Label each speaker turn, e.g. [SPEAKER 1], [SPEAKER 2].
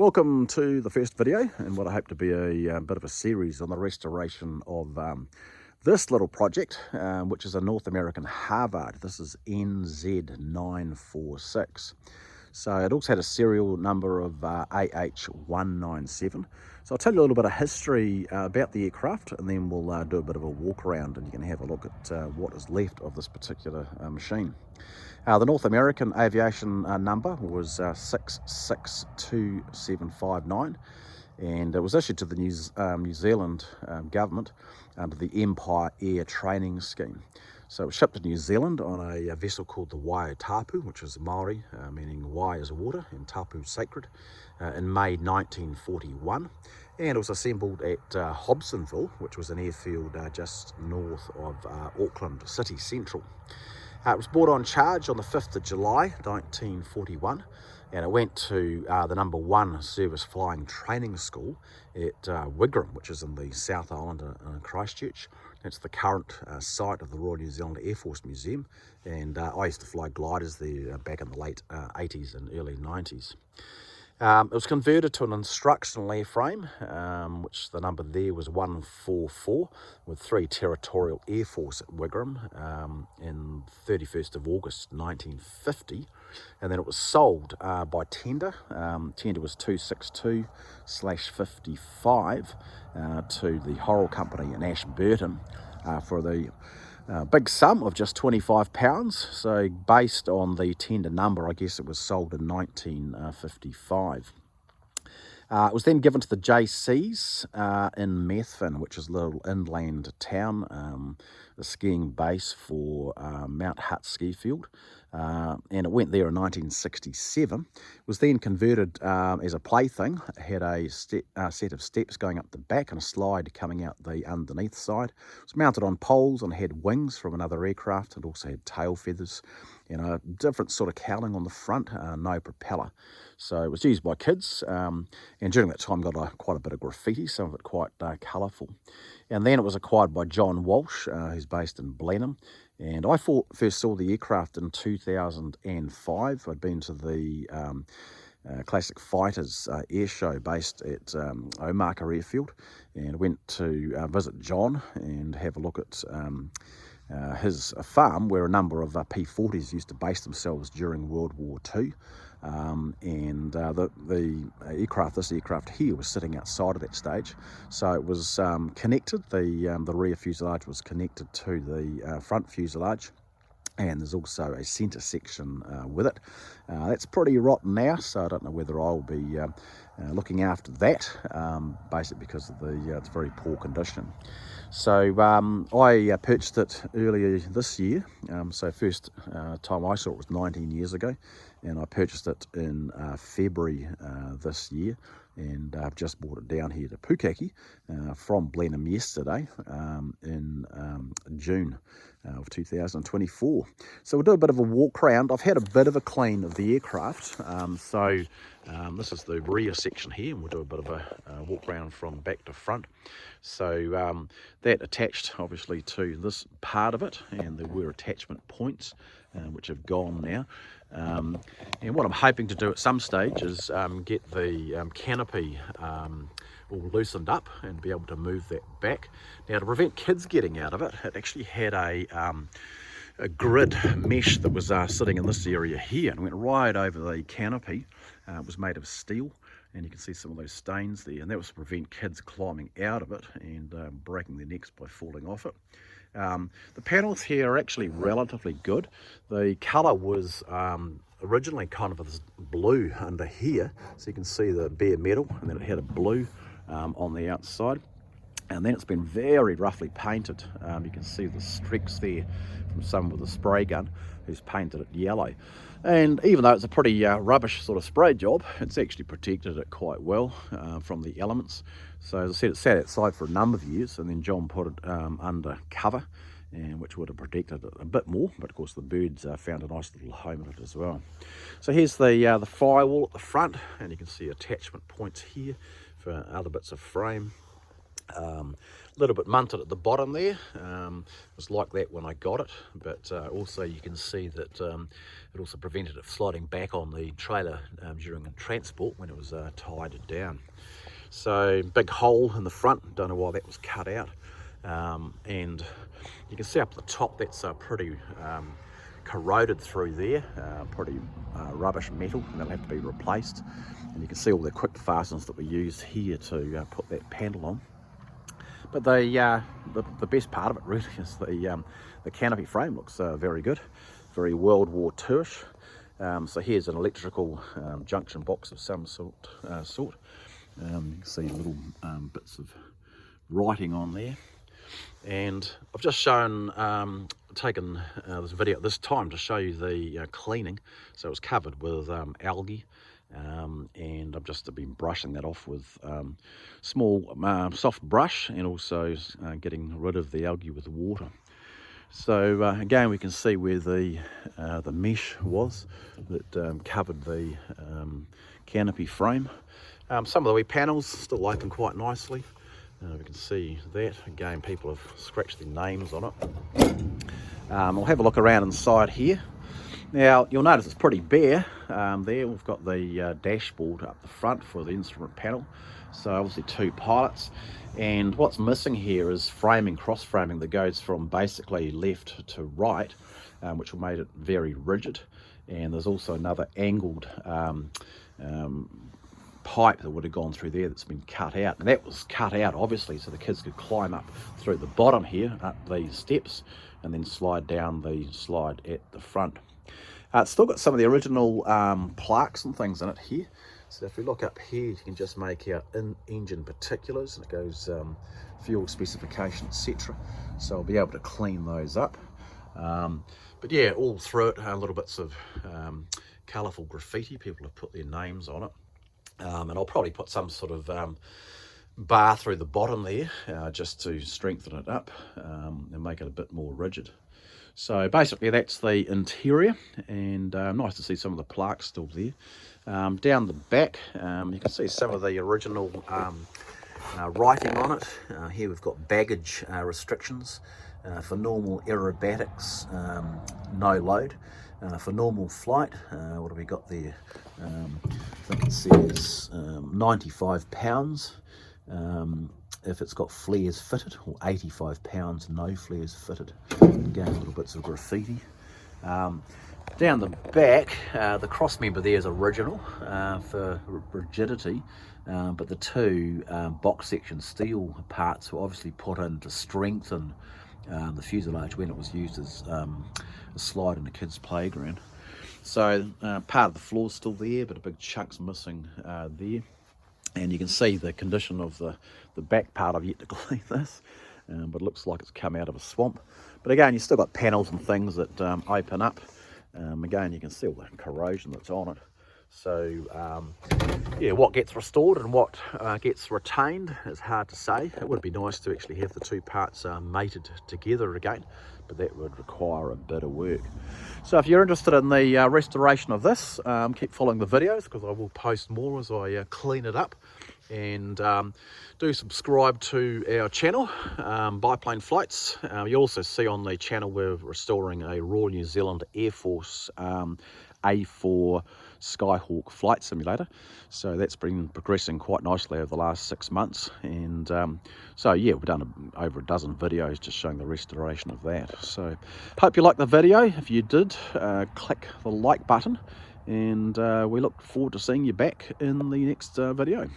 [SPEAKER 1] Welcome to the first video and what I hope to be a bit of a series on the restoration of this little project, which is a North American Harvard. This is NZ946. So it also had a serial number of AH197. So I'll tell you a little bit of history about the aircraft, and then we'll do a bit of a walk around and you can have a look at what is left of this particular machine. The North American aviation number was 662759, and it was issued to the New Zealand government under the Empire Air Training Scheme. So it was shipped to New Zealand on a vessel called the Tapu, which is Maori, meaning Wai is water and Tapu sacred, in May 1941. And it was assembled at Hobsonville, which was an airfield just north of Auckland City Central. It was brought on charge on the 5th of July 1941, and it went to the number 1 service flying training school at Wigram, which is in the South Island in Christchurch. It's the current site of the Royal New Zealand Air Force Museum, and I used to fly gliders there back in the late 80s and early 90s. It was converted to an instructional airframe, which the number there was 144, with 3 Territorial Air Force at Wigram in 31st of August 1950. And then it was sold by tender. Tender was 262/55 to the Horrell Company in Ashburton for the big sum of just £25. So based on the tender number, I guess it was sold in 1955. It was then given to the JCs in Methven, which is a little inland town, the skiing base for Mount Hutt ski field. And it went there in 1967. It was then converted as a plaything. It had a set of steps going up the back and a slide coming out the underneath side. It was mounted on poles and had wings from another aircraft. It also had tail feathers, a different sort of cowling on the front, no propeller. So it was used by kids, and during that time got quite a bit of graffiti, some of it quite colourful. And then it was acquired by John Walsh, who's based in Blenheim. And I first saw the aircraft in 2005. I'd been to the Classic Fighters air show based at Omaka Airfield, and went to visit John and have a look at his farm where a number of P-40s used to base themselves during World War II. This aircraft here was sitting outside of that stage, so it was connected. The rear fuselage was connected to the front fuselage, and there's also a centre section with it. That's pretty rotten now, so I don't know whether I'll be looking after that, basically because of it's very poor condition. So I purchased it earlier this year, so first time I saw it was 19 years ago, and I purchased it in February this year, and I've just brought it down here to Pukaki from Blenheim yesterday in June of 2024. So we'll do a bit of a walk around. I've had a bit of a clean of the aircraft, this is the rear section here, and we'll do a bit of a walk around from back to front. So that attached obviously to this part of it, and there were attachment points which have gone now. And what I'm hoping to do at some stage is get the canopy all loosened up and be able to move that back. Now, to prevent kids getting out of it, it actually had a grid mesh that was sitting in this area here and went right over the canopy. It was made of steel, and you can see some of those stains there, and that was to prevent kids climbing out of it and breaking their necks by falling off it. The panels here are actually relatively good. The colour was originally kind of this blue under here, so you can see the bare metal, and then it had a blue on the outside, and then it's been very roughly painted. You can see the streaks there from someone with a spray gun who's painted it yellow. And even though it's a pretty rubbish sort of spray job, it's actually protected it quite well from the elements. So as I said, it sat outside for a number of years, and then John put it under cover, and which would have protected it a bit more, but of course the birds found a nice little home in it as well. So here's the firewall at the front, and you can see attachment points here for other bits of frame. A little bit munted at the bottom there. It was like that when I got it, but also you can see that it also prevented it sliding back on the trailer during transport when it was tied down. So big hole in the front, don't know why that was cut out, and you can see up the top that's pretty corroded through there, pretty rubbish metal, and that'll have to be replaced. And you can see all the quick fasteners that we used here to put that panel on. But the best part of it really is the canopy frame looks very good, very World War II-ish. So here's an electrical junction box of some sort. You can see little bits of writing on there. And I've just taken this video at this time to show you the cleaning. So it was covered with algae. And I've just been brushing that off with small soft brush, and also getting rid of the algae with water. So again, we can see where the mesh was that covered the canopy frame. Some of the wee panels still open quite nicely. We can see that. Again, people have scratched their names on it. We'll have a look around inside here. Now, you'll notice it's pretty bare there. We've got the dashboard up the front for the instrument panel. So obviously 2 pilots. And what's missing here is framing, cross framing, that goes from basically left to right, which will make it very rigid. And there's also another angled pipe that would have gone through there that's been cut out. And that was cut out obviously so the kids could climb up through the bottom here, up these steps, and then slide down the slide at the front. It's still got some of the original plaques and things in it here. So if we look up here, you can just make out in-engine particulars, and it goes fuel specification, etc. So I'll be able to clean those up. But yeah, all through it, little bits of colourful graffiti. People have put their names on it. And I'll probably put some sort of bar through the bottom there, just to strengthen it up and make it a bit more rigid. So basically that's the interior, and nice to see some of the plaques still there. Down the back, you can see some of the original writing on it. Here we've got baggage restrictions. For normal aerobatics, no load. For normal flight, what have we got there? I think it says 95 pounds if it's got flares fitted, or 85 pounds no flares fitted. Again, little bits of graffiti. Down the back, the cross member there is original for rigidity, but the 2 box section steel parts were obviously put in to strengthen the fuselage when it was used as a slide in a kid's playground. So part of the floor is still there, but a big chunk's missing there. And you can see the condition of the back part. I've yet to clean this, but it looks like it's come out of a swamp. But again, you've still got panels and things that open up. Again, you can see all the corrosion that's on it. So yeah, what gets restored and what gets retained is hard to say. It would be nice to actually have the 2 parts mated together again, but that would require a bit of work. So if you're interested in the restoration of this, keep following the videos, because I will post more as I clean it up. And do subscribe to our channel, Biplane Flights. You also see on the channel we're restoring a Royal New Zealand Air Force A4 Skyhawk flight simulator. So that's been progressing quite nicely over the last 6 months. And so yeah, we've done over a dozen videos just showing the restoration of that. So hope you liked the video. If you did, click the like button, and we look forward to seeing you back in the next video.